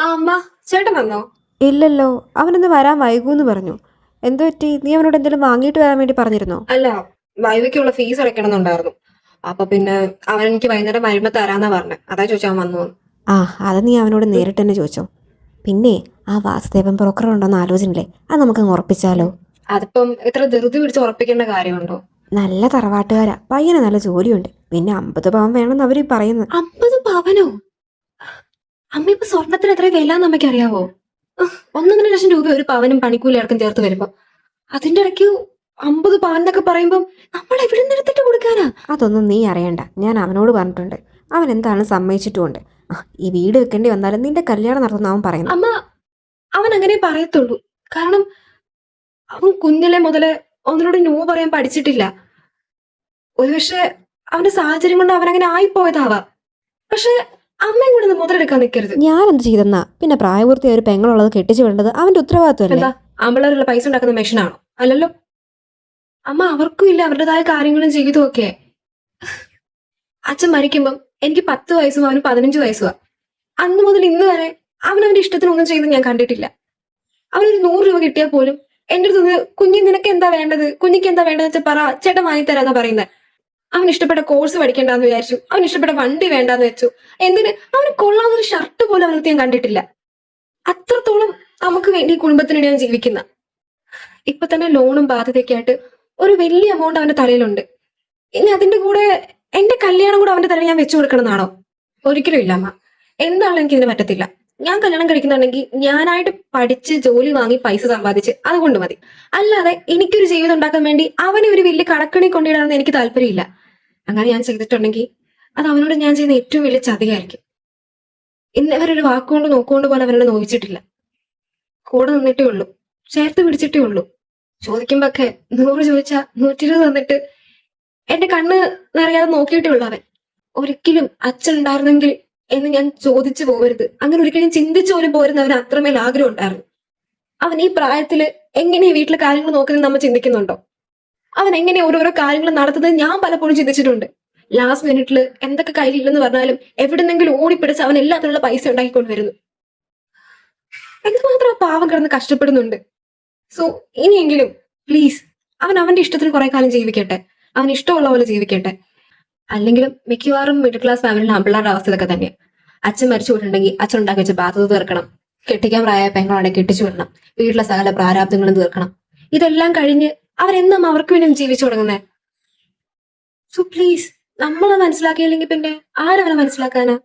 ആ അമ്മ, ചേട്ടൻ വന്നോ? ഇല്ലല്ലോ, അവനൊന്ന് വരാൻ വൈകൂന്ന് പറഞ്ഞു. എന്തു പറ്റി? നീ അവനോട് എന്തെങ്കിലും വാങ്ങിയിട്ട് വരാൻ വേണ്ടി പറഞ്ഞിരുന്നോ? അല്ല, വൈവയ്ക്കുള്ള ഫീസ് അടയ്ക്കണമെന്നുണ്ടായിരുന്നു. അപ്പൊ പിന്നെ അവൻ എനിക്ക് വൈകുന്നേരം വരുമ്പോ തരാന്നാ പറഞ്ഞെ. അതാ ചോദിച്ചാൽ അവൻ വന്നു. ആ, അത് നീ അവനോട് നേരിട്ട് തന്നെ ചോദിച്ചോ. പിന്നെ ആ വാസുദേവൻ ബ്രോക്കർ ഉണ്ടോന്ന് ആലോചനയില്ലേ, അത് നമുക്കങ്ങ് ഉറപ്പിച്ചാലോ? അതിപ്പം ഇത്ര ധൃതി പിടിച്ച് ഉറപ്പിക്കേണ്ട കാര്യമുണ്ടോ? നല്ല തറവാട്ടുകാരാ, പയ്യന് നല്ല ജോലിയുണ്ട്. പിന്നെ 50 പവൻ വേണമെന്ന് അവര് പറയുന്നു. 50 പവനോ? അമ്മ ഇപ്പൊ സ്വർണത്തിന് എത്ര വില എന്ന് അമ്മയ്ക്ക് അറിയാവോ? 1.5 ലക്ഷം രൂപ ഒരു പവനും പണിക്കൂലി അടക്കം ചേർത്ത് വരുമ്പോ അതിന്റെ ഇടയ്ക്ക് 50 പവൻ എന്നൊക്കെ പറയുമ്പോ നമ്മൾ എവിടെ നിന്ന് എടുത്തിട്ട് കൊടുക്കാനാ? അതൊന്നും നീ അറിയണ്ട, ഞാൻ അവനോട് പറഞ്ഞിട്ടുണ്ട്. അവൻ എന്താണ് സമ്മതിച്ചിട്ടുമുണ്ട്. ആ, ഈ വീട് വെക്കേണ്ടി വന്നാലും നിന്റെ കല്യാണം നടത്തുന്ന അവൻ പറയുന്നു. അമ്മ, അവൻ അങ്ങനെ പറയത്തുള്ളൂ. കാരണം അവൻ കുഞ്ഞിലെ മുതല് ഒന്നിനോട് നോ പറയാൻ പഠിച്ചിട്ടില്ല. ഒരുപക്ഷെ അവന്റെ സാഹചര്യം കൊണ്ട് അവൻ അങ്ങനെ ആയിപ്പോയതാവാം. പക്ഷെ അമ്മയും കൂടെ മുതലെടുക്കാൻ നിൽക്കരുത്. ഞാൻ എന്ത് ചെയ്തെന്നാ? പിന്നെ പ്രായപൂർത്തിയായ ഒരു പെങ്ങളുള്ളത് കെട്ടിച്ചു വിടേണ്ടത് അവന്റെ ഉത്തരവാദിത്വമല്ലേ? എന്താ, ആമ്പിള്ളേരുള്ള പൈസ ഉണ്ടാക്കുന്ന മെഷീനാണോ? അല്ലല്ലോ. അമ്മ, അവർക്കും ഇല്ല അവരുടേതായ കാര്യങ്ങളും ജീവിതവും ഒക്കെ. അച്ഛൻ മരിക്കുമ്പം എനിക്ക് 10 വയസ്സും അവന് 15 വയസ്സുമാ. അന്ന് മുതൽ ഇന്ന് വരെ അവൻ അവന്റെ ഇഷ്ടത്തിനൊന്നും ചെയ്ത് ഞാൻ കണ്ടിട്ടില്ല. അവനൊരു 100 രൂപ കിട്ടിയാൽ പോലും എന്റെ അടുത്ത് കുഞ്ഞി നിനക്ക് എന്താ വേണ്ടത്, കുഞ്ഞിക്ക് എന്താ വേണ്ടത് വെച്ചാൽ പറ, ചേട്ടൻ വാങ്ങിത്തരാന്നാ പറയുന്നത്. അവൻ ഇഷ്ടപ്പെട്ട കോഴ്സ് പഠിക്കേണ്ടെന്ന് വിചാരിച്ചു, അവൻ ഇഷ്ടപ്പെട്ട വണ്ടി വേണ്ടാന്ന് വെച്ചു. എന്തിന്? അവന് കൊള്ളാവുന്നൊരു ഷർട്ട് പോലും അവനടുത്ത് ഞാൻ കണ്ടിട്ടില്ല. അത്രത്തോളം നമുക്ക് വേണ്ടി ഈ കുടുംബത്തിനിടെ അവൻ ജീവിക്കുന്ന. ഇപ്പൊ തന്നെ ലോണും ബാധ്യതയൊക്കെ ആയിട്ട് ഒരു വലിയ എമൗണ്ട് അവന്റെ തലയിലുണ്ട്. ഇനി അതിന്റെ കൂടെ എന്റെ കല്യാണം കൂടെ അവന്റെ തലയിൽ ഞാൻ വെച്ചു കൊടുക്കണം എന്നാണോ? ഒരിക്കലും ഇല്ല അമ്മ. എന്താണെങ്കിലും എനിക്ക് ഇതിന് പറ്റത്തില്ല. ഞാൻ കല്യാണം കഴിക്കുന്നുണ്ടെങ്കിൽ ഞാനായിട്ട് പഠിച്ച് ജോലി വാങ്ങി പൈസ സമ്പാദിച്ച് അതുകൊണ്ട് മതി. അല്ലാതെ എനിക്കൊരു ജീവിതം ഉണ്ടാക്കാൻ വേണ്ടി അവനെ ഒരു വലിയ കടക്കണി കൊണ്ടിടാനൊന്നും എനിക്ക് താല്പര്യമില്ല. അങ്ങനെ ഞാൻ ചെയ്തിട്ടുണ്ടെങ്കിൽ അത് അവനോട് ഞാൻ ചെയ്യുന്ന ഏറ്റവും വലിയ ചതിയായിരിക്കും. ഇന്നവരെ ഒരു വാക്കുകൊണ്ട് നോക്കുകൊണ്ട് പോലെ അവനെ നോവിച്ചിട്ടില്ല. കൂടെ നിന്നിട്ടേ ഉള്ളൂ, ചേർത്ത് പിടിച്ചിട്ടേ ഉള്ളൂ. ചോദിക്കുമ്പൊക്കെ 100 ചോദിച്ചാ 120 തന്നിട്ട് എന്റെ കണ്ണ് നിറയാതെ നോക്കിയിട്ടേ ഉള്ളൂ അവൻ. ഒരിക്കലും അച്ഛൻ ഉണ്ടായിരുന്നെങ്കിൽ എന്ന് ഞാൻ ചോദിച്ചു പോകരുത്. അങ്ങനെ ഒരിക്കലും ചിന്തിച്ചു പോലും പോരുന്ന അവന് അത്രമേൽ ആഗ്രഹം ഉണ്ടായിരുന്നു. അവൻ ഈ പ്രായത്തില് എങ്ങനെ ഈ വീട്ടിലെ കാര്യങ്ങൾ നോക്കുന്നത് നമ്മൾ ചിന്തിക്കുന്നുണ്ടോ? അവൻ എങ്ങനെ ഓരോരോ കാര്യങ്ങൾ നടത്തുന്നത് ഞാൻ പലപ്പോഴും ചിന്തിച്ചിട്ടുണ്ട്. ലാസ്റ്റ് മിനിറ്റിൽ എന്തൊക്കെ കയ്യിലില്ലെന്ന് പറഞ്ഞാലും എവിടെന്നെങ്കിലും ഓടിപ്പിടിച്ച് അവൻ എല്ലാത്തിനുള്ള പൈസ ഉണ്ടാക്കിക്കൊണ്ട് വരുന്നു. എന്തുമാത്രം ആ പാവം കിടന്ന് കഷ്ടപ്പെടുന്നുണ്ട്. സോ ഇനിയെങ്കിലും പ്ലീസ്, അവൻ അവന്റെ ഇഷ്ടത്തിന് കുറെ കാലം ജീവിക്കട്ടെ, അവൻ ഇഷ്ടമുള്ള പോലെ ജീവിക്കട്ടെ. അല്ലെങ്കിലും മിക്കവാറും മിഡിൽ ക്ലാസ് ഫാമിലിയിലെ ആമ്പിള്ളാരുടെ അവസ്ഥ ഇതൊക്കെ തന്നെയാണ്. അച്ഛൻ മരിച്ചു പോയിട്ടുണ്ടെങ്കിൽ അച്ഛൻ ഉണ്ടാക്കി വെച്ച ബാധ്യത തീർക്കണം, കെട്ടിക്കാൻ പ്രായമായ പെങ്ങളാണെങ്കിൽ കെട്ടിച്ചു വിടണം, വീട്ടിലെ സകല പ്രാരാബ്ദങ്ങളും തീർക്കണം. ഇതെല്ലാം കഴിഞ്ഞ് അവരെന്നാ അവർക്ക് വേണ്ടി ജീവിച്ചു തുടങ്ങുന്നത്? സോ പ്ലീസ്, നമ്മളെ മനസ്സിലാക്കിയില്ലെങ്കിൽ പിന്നെ ആരവനെ മനസ്സിലാക്കാനാ?